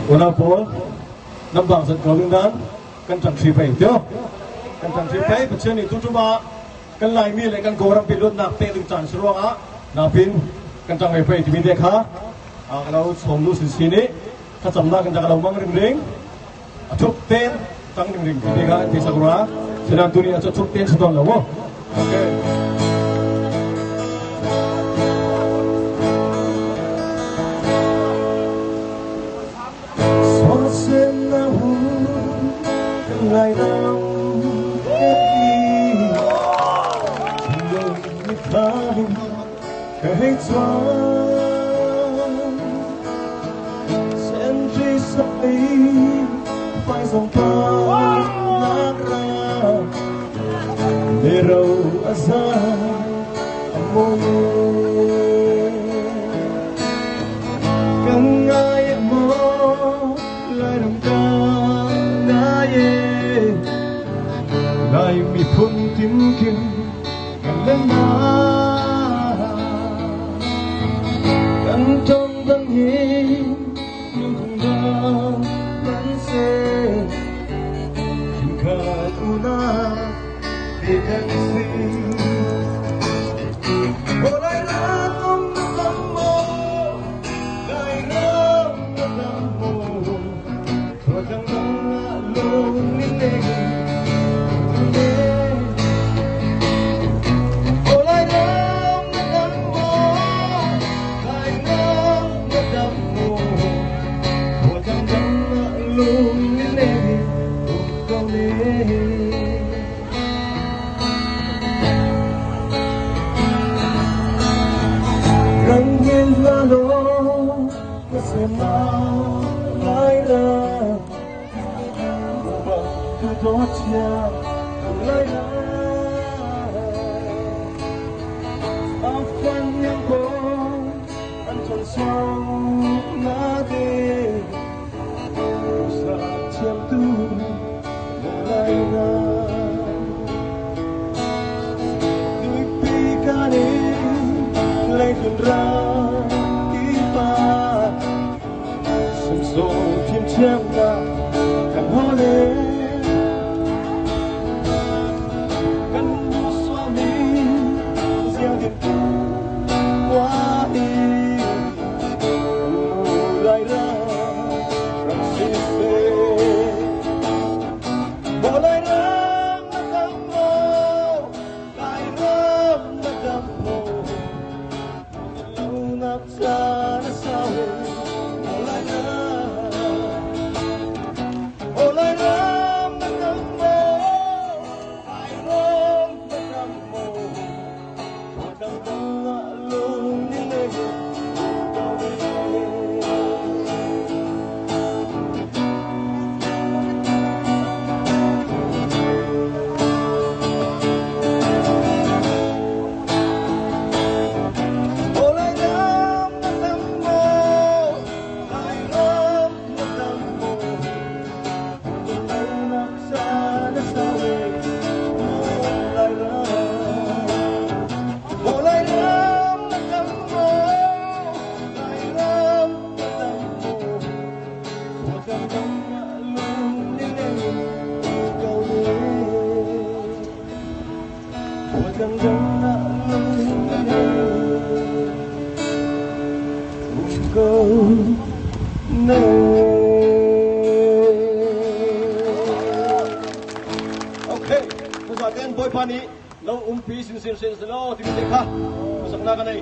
Una po, năm bang giật cầu lưng đan, căn chẳng suy bày tiêu, căn chẳng suy bày, bữa ni tu cuma, căn lại mi lại căn cố làm pin luôn nạp tê từng chán sửa á, nạp pin, căn chẳng bày thì mình đẹp ha, kalau sống lu sini, các chấm na căn chẳng kalau mang ring ring, chụp tên, tăng ring ring, thì cái thì sao ra, cho nên tôi đi chụp tên sẽ toàn là vô, ok. Ngày nào em đi đời như thay cái gió xem chỉ say phải dòng ta nát ra để rồi ra môi càng ngày mơ lại đồng ca lại mi phun tím kim gần lên má gần trong tâm hi nhưng không đâu vẫn sẽ khi cả tu na vì cần gì hôm nay đã không tâm mơ lại ngỡ tâm mơ thôi chẳng nắng luôn lên đây. Răng hiên hoa lô có xem nào lại ra bằng cứ tốt nhà lại ra áo phanh nhang bó ăn tròn sông lá đê sa chiêm tu lại ra đôi pi ca đê lấy thuyền ra ipa sông sâu phim chém ra càng hoa lên căn bu xoa mi gieo điện qua đi lại ra rằng xì xê bỏ lại ra mất đam mô lại ra mất đam mô nắp ra nó sao lại ra lại ra mất đam mô lại ra mất đam mô thôi chẳng chẳng luôn như này đâu đi Okay, bây giờ tên bôi pani lâu pi xin lo thì mình देखा, sắp na cái này.